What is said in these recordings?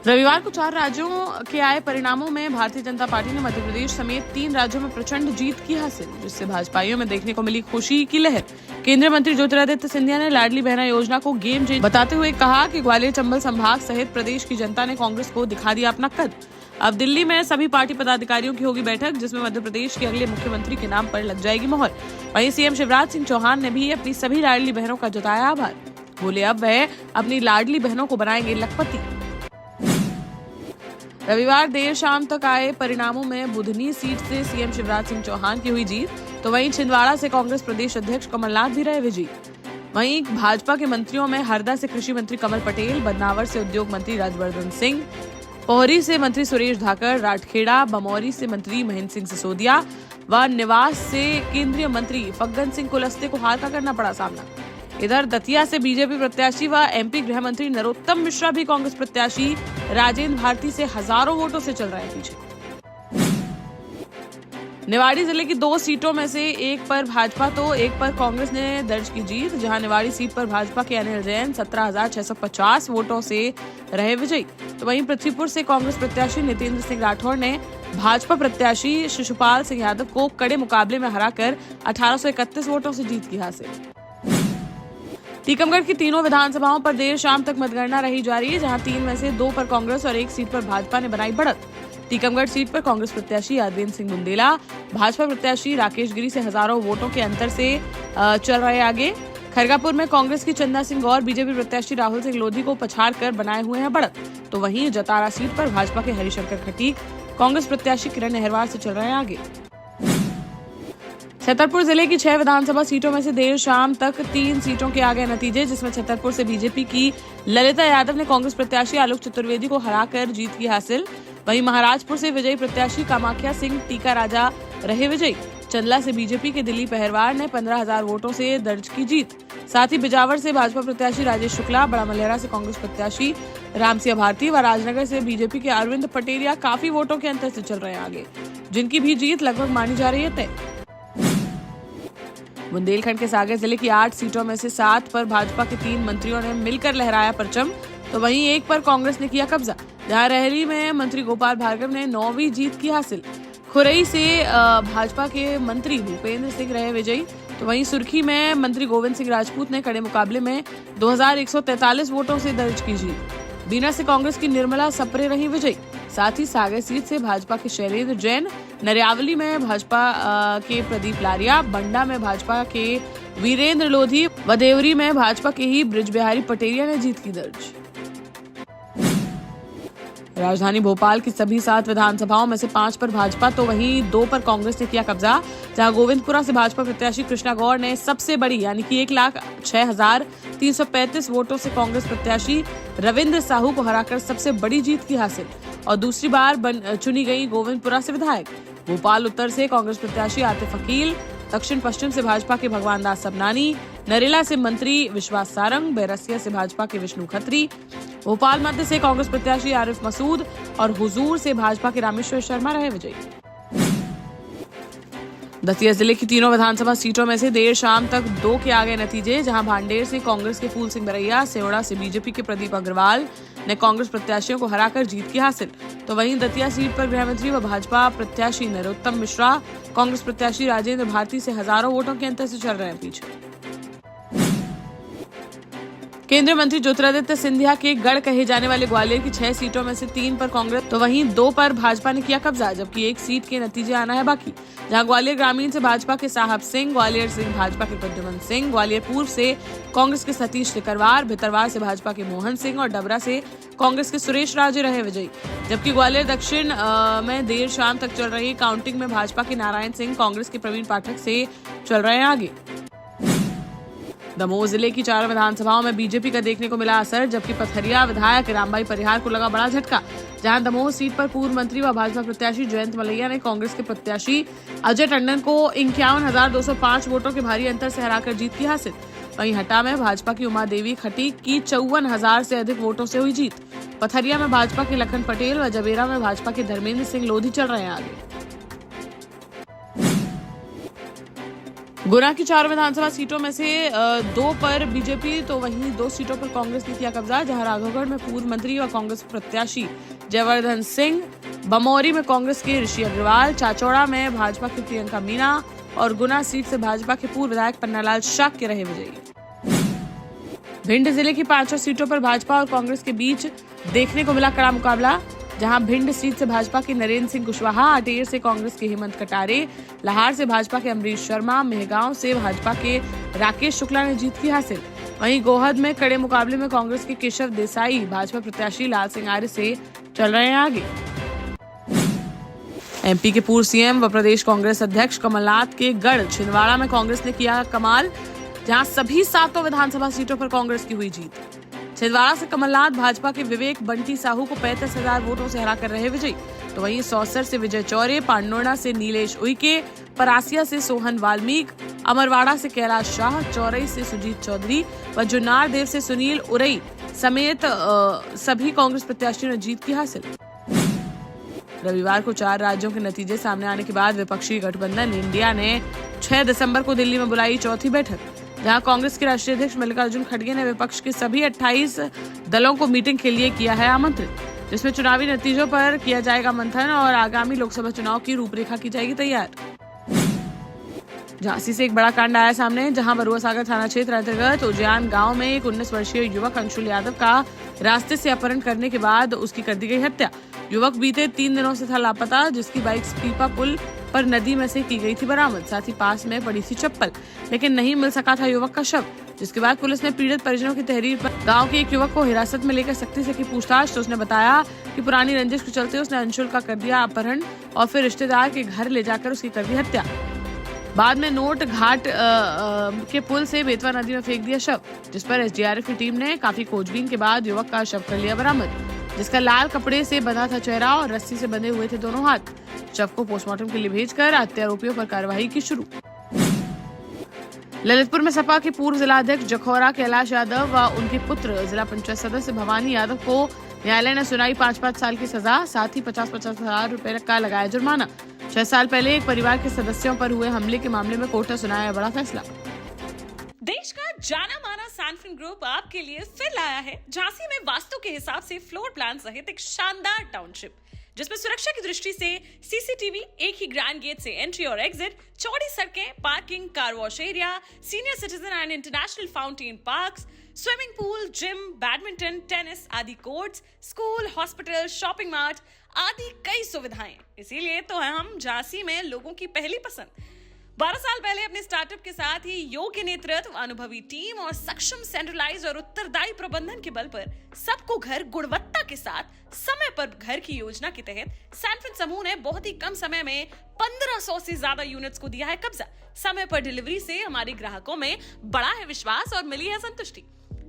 रविवार को 4 राज्यों के आए परिणामों में भारतीय जनता पार्टी ने मध्य प्रदेश समेत 3 राज्यों में प्रचंड जीत की हासिल, जिससे भाजपाइयों में देखने को मिली खुशी की लहर। केंद्रीय मंत्री ज्योतिरादित्य सिंधिया ने लाडली बहना योजना को गेम चेंजर बताते हुए कहा कि ग्वालियर चंबल संभाग सहित प्रदेश की जनता ने कांग्रेस को दिखा दिया अपना कद। अब दिल्ली में सभी पार्टी पदाधिकारियों की होगी बैठक, जिसमें मध्य प्रदेश के अगले मुख्यमंत्री के नाम पर लग जाएगी मोहर। वहीं सीएम शिवराज सिंह चौहान ने भी अपनी सभी लाडली बहनों का जताया आभार। बोले अब वह अपनी लाडली बहनों को बनाएंगे लखपति। रविवार देर शाम तक आए परिणामों में बुधनी सीट से सीएम शिवराज सिंह चौहान की हुई जीत, तो वहीं छिंदवाड़ा से कांग्रेस प्रदेश अध्यक्ष कमलनाथ भी रहे विजयी। वहीं भाजपा के मंत्रियों में हरदा से कृषि मंत्री कमल पटेल, बदनावर से उद्योग मंत्री राजवर्धन सिंह, पोहरी से मंत्री सुरेश धाकर, राठखेड़ा बमौरी से मंत्री महेंद्र सिंह सिसोदिया व निवास से केंद्रीय मंत्री फग्गन सिंह कुलस्ते को हार का करना पड़ा सामना। इधर दतिया से बीजेपी प्रत्याशी व एमपी गृह मंत्री नरोत्तम मिश्रा भी कांग्रेस प्रत्याशी राजेंद्र भारती से हजारों वोटों से चल रहे हैं पीछे। निवाड़ी जिले की 2 सीटों में से एक पर भाजपा तो एक पर कांग्रेस ने दर्ज की जीत, जहां निवाड़ी सीट पर भाजपा के अनिल जैन 17,650 वोटों से रहे विजयी। तो वहीं पृथ्वीपुर से कांग्रेस प्रत्याशी नितेंद्र सिंह राठौर ने भाजपा प्रत्याशी शिशुपाल सिंह यादव को कड़े मुकाबले में हराकर 1831 वोटों से जीत की हासिल। टीकमगढ़ की तीनों विधानसभाओं पर देर शाम तक मतगणना रही जारी, जहां 3 में से 2 पर कांग्रेस और 1 सीट पर भाजपा ने बनाई बढ़त। टीकमगढ़ सीट पर कांग्रेस प्रत्याशी यादवेंद्र सिंह बुंदेला भाजपा प्रत्याशी राकेश गिरी से हजारों वोटों के अंतर से चल रहे आगे। खरगापुर में कांग्रेस की चंदा सिंह और बीजेपी प्रत्याशी राहुल सिंह लोधी को पछाड़कर बनाए हुए हैं बढ़त। तो वहीं जतारा सीट पर भाजपा के हरिशंकर खटीक कांग्रेस प्रत्याशी किरण अहिरवार से चल रहे हैं आगे। छतरपुर जिले की 6 विधानसभा सीटों में से देर शाम तक 3 सीटों के आ गए नतीजे, जिसमें छतरपुर से बीजेपी की ललिता यादव ने कांग्रेस प्रत्याशी आलोक चतुर्वेदी को हराकर जीत की हासिल। वहीं महाराजपुर से विजयी प्रत्याशी कामाख्या सिंह टीका राजा रहे विजयी। चंदला से बीजेपी के दिलीप पहरवार ने 15,000 वोटों से दर्ज की जीत। साथ ही बिजावर से भाजपा प्रत्याशी राजेश शुक्ला, बड़ा मलेरा से कांग्रेस प्रत्याशी रामसिंह भारती व राजनगर से बीजेपी के अरविंद पटेलिया काफी वोटों के अंतर से चल रहे हैं आगे, जिनकी भी जीत लगभग मानी जा रही है तय। बुंदेलखंड के सागर जिले की 8 सीटों में से 7 पर भाजपा के 3 मंत्रियों ने मिलकर लहराया परचम, तो वहीं 1 पर कांग्रेस ने किया कब्जा, जहां रहरी में मंत्री गोपाल भार्गव ने 9वीं जीत की हासिल। खुरई से भाजपा के मंत्री भूपेंद्र सिंह रहे विजयी। तो वहीं सुर्खी में मंत्री गोविंद सिंह राजपूत ने कड़े मुकाबले में 2143 वोटों से दर्ज की जीत। बीना से कांग्रेस की निर्मला सप्रे रही विजयी। साथ ही सागर सीट से भाजपा के शैलेंद्र जैन, नरियावली में भाजपा के प्रदीप लारिया, बंडा में भाजपा के वीरेंद्र लोधी व देवरी में भाजपा के ही ब्रिज बिहारी पटेलिया ने जीत की दर्ज। राजधानी भोपाल की सभी 7 विधानसभाओं में से 5 पर भाजपा तो वहीं 2 पर कांग्रेस ने किया कब्जा, जहां गोविंदपुरा से भाजपा प्रत्याशी कृष्णा गौर ने सबसे बड़ी यानी कि 1,06,335 वोटों से कांग्रेस प्रत्याशी रविंद्र साहू को हराकर सबसे बड़ी जीत की हासिल और दूसरी बार चुनी गई गोविंदपुरा से विधायक। भोपाल उत्तर से कांग्रेस प्रत्याशी आतिफ अकील, दक्षिण पश्चिम से भाजपा के भगवान दास सबनानी, नरेला से मंत्री विश्वास सारंग, बैरसिया से भाजपा के विष्णु खत्री, भोपाल मध्य से कांग्रेस प्रत्याशी आरिफ मसूद और हुजूर से भाजपा के रामेश्वर शर्मा रहे विजयी। दतिया जिले की तीनों विधानसभा सीटों में से देर शाम तक 2 के आ गए नतीजे, जहां भांडेर से कांग्रेस के फूल सिंह बरैया, सेवड़ा से बीजेपी के प्रदीप अग्रवाल ने कांग्रेस प्रत्याशियों को हराकर जीत की हासिल। तो वहीं दतिया सीट पर गृह मंत्री व भाजपा प्रत्याशी नरोत्तम मिश्रा कांग्रेस प्रत्याशी राजेंद्र भारती से हजारों वोटों के अंतर से चल रहे हैं पीछे। केंद्रीय मंत्री ज्योतिरादित्य सिंधिया के गढ़ कहे जाने वाले ग्वालियर की 6 सीटों में से 3 पर कांग्रेस तो वहीं 2 पर भाजपा ने किया कब्जा, जबकि 1 सीट के नतीजे आना है बाकी, जहां ग्वालियर ग्रामीण से भाजपा के साहब सिंह, ग्वालियर से भाजपा के प्रद्युमन सिंह, ग्वालियर पूर्व से कांग्रेस के सतीश सिकरवार, भितरवार से भाजपा के मोहन सिंह और डबरा से कांग्रेस के सुरेश राजे रहे विजयी। जबकि ग्वालियर दक्षिण में देर शाम तक चल रही काउंटिंग में भाजपा के नारायण सिंह कांग्रेस के प्रवीण पाठक से चल रहे हैं आगे। दमोह जिले की 4 विधानसभाओं में बीजेपी का देखने को मिला असर, जबकि पथरिया विधायक रामबाई परिहार को लगा बड़ा झटका, जहां दमोह सीट पर पूर्व मंत्री व भाजपा प्रत्याशी जयंत मलैया ने कांग्रेस के प्रत्याशी अजय टंडन को 51,205 वोटों के भारी अंतर से हराकर जीत की हासिल। वहीं हटा में भाजपा की उमा देवी खटीक की 54,000 से अधिक वोटों से हुई जीत। पथरिया में भाजपा के लखन पटेल व जबेरा में भाजपा के धर्मेंद्र सिंह लोधी चल रहे हैं आगे। गुना की 4 विधानसभा सीटों में से 2 पर बीजेपी तो वहीं 2 सीटों पर कांग्रेस ने किया कब्जा, जहां राघवगढ़ में पूर्व मंत्री और कांग्रेस प्रत्याशी जयवर्धन सिंह, बमौरी में कांग्रेस के ऋषि अग्रवाल, चाचौड़ा में भाजपा की प्रियंका मीणा और गुना सीट से भाजपा के पूर्व विधायक पन्नालाल शाक्य के रहे विजयी। भिंड जिले की 5 सीटों पर भाजपा और कांग्रेस के बीच देखने को मिला कड़ा मुकाबला, जहां भिंड सीट से भाजपा के नरेंद्र सिंह कुशवाहा, अटेर से कांग्रेस के हेमंत कटारे, लाहार से भाजपा के अमरीश शर्मा, मेहगांव से भाजपा के राकेश शुक्ला ने जीत की हासिल। वहीं गोहद में कड़े मुकाबले में कांग्रेस के केशव देसाई भाजपा प्रत्याशी लाल सिंह आर्य से चल रहे हैं आगे। एमपी के पूर्व सीएम व प्रदेश कांग्रेस अध्यक्ष कमलनाथ के गढ़ छिंदवाड़ा में कांग्रेस ने किया कमाल, जहां सभी 7 विधानसभा सीटों पर कांग्रेस की हुई जीत। छिंदवाड़ा से कमलनाथ भाजपा के विवेक बंटी साहू को 35,000 वोटों से हराकर रहे विजयी, तो वहीं सौसर से विजय चौरे, पांडोना से नीलेश उइके, परासिया से सोहन वाल्मीक, अमरवाड़ा से कैलाश शाह, चौरई से सुजीत चौधरी व जुन्नार देव से सुनील उरई समेत सभी कांग्रेस प्रत्याशियों ने जीत की हासिल। रविवार को 4 राज्यों के नतीजे सामने आने के बाद विपक्षी गठबंधन इंडिया ने 6 दिसंबर को दिल्ली में बुलाई चौथी बैठक, जहां कांग्रेस के राष्ट्रीय अध्यक्ष मल्लिकार्जुन खड़गे ने विपक्ष के सभी 28 दलों को मीटिंग के लिए किया है आमंत्रित, जिसमें चुनावी नतीजों पर किया जाएगा मंथन और आगामी लोकसभा चुनाव की रूपरेखा की जाएगी तैयार। झांसी से एक बड़ा कांड आया सामने, जहां बरुआ सागर थाना क्षेत्र अंतर्गत उज्जैन गांव में एक 19 वर्षीय युवक अंशुल यादव का रास्ते से अपहरण करने के बाद उसकी कर दी गई हत्या। युवक बीते 3 दिनों से था लापता, जिसकी बाइक पीपा पुल पर नदी में से की गई थी बरामद। साथ ही पास में पड़ी थी चप्पल, लेकिन नहीं मिल सका था युवक का शव, जिसके बाद पुलिस ने पीड़ित परिजनों की तहरीर पर गांव के एक युवक को हिरासत में लेकर सख्ती से की पूछताछ, तो उसने बताया कि पुरानी रंजिश के चलते उसने अंशुल का कर दिया अपहरण और फिर रिश्तेदार के घर ले जाकर उसकी कर दी हत्या। बाद में नोट घाट के पुल से बेतवा नदी में फेंक दिया शव, जिस पर एसडीआरएफ की टीम ने काफी खोजबीन के बाद युवक का शव कर लिया बरामद, जिसका लाल कपड़े से बंधा था चेहरा और रस्सी से बंधे हुए थे दोनों हाथ। शव को पोस्टमार्टम के लिए भेजकर हत्या आरोपियों पर कार्रवाई की शुरू। ललितपुर में सपा के पूर्व जिला अध्यक्ष जखौरा कैलाश यादव व उनके पुत्र जिला पंचायत सदस्य भवानी यादव को न्यायालय ने सुनाई 5-5 साल की सजा, साथ ही 50-50 हजार रुपए का लगाया जुर्माना। 6 साल पहले एक परिवार के सदस्यों पर हुए हमले के मामले में कोर्ट ने सुनाया बड़ा फैसला। देश का जाना माना सैनफिन ग्रुप आपके लिए फिर लाया है झांसी में वास्तु के हिसाब से फ्लोर प्लान सहित एक शानदार टाउनशिप, जिसमें सुरक्षा की दृष्टि से सीसीटीवी, एक ही ग्रैंड गेट से एंट्री और एग्जिट, चौड़ी सड़कें, parking, car wash area, senior citizen and international fountain parks, swimming pool, gym, badminton, tennis आदि courts, school, hospital, shopping mart आदि कई सुविधाएं। इसीलिए तो हम झांसी में लोगों की पहली पसंद। 12 साल पहले अपने स्टार्टअप के साथ ही योग्य नेतृत्व, अनुभवी टीम और सक्षम सेंट्रलाइज और उत्तरदायी प्रबंधन के बल पर सबको घर गुणवत्ता के साथ समय पर घर की योजना के तहत सैनफिन समूह ने बहुत ही कम समय में 1500 से ज्यादा यूनिट्स को दिया है कब्जा। समय पर डिलीवरी से हमारे ग्राहकों में बड़ा है विश्वास और मिली है संतुष्टि।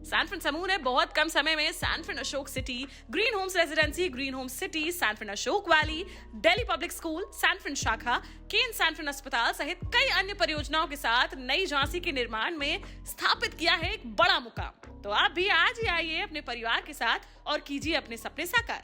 सैनफिन समूह ने बहुत कम समय में Sanfin Ashok city, green homes residency, green homes city, Sanfin Ashok valley, Delhi public school, Sanfin शाखा, केन सैनफिन अस्पताल सहित कई अन्य परियोजनाओं के साथ नई झांसी के निर्माण में स्थापित किया है एक बड़ा मुकाम। तो आप भी आज ही आइए अपने परिवार के साथ और कीजिए अपने सपने साकार।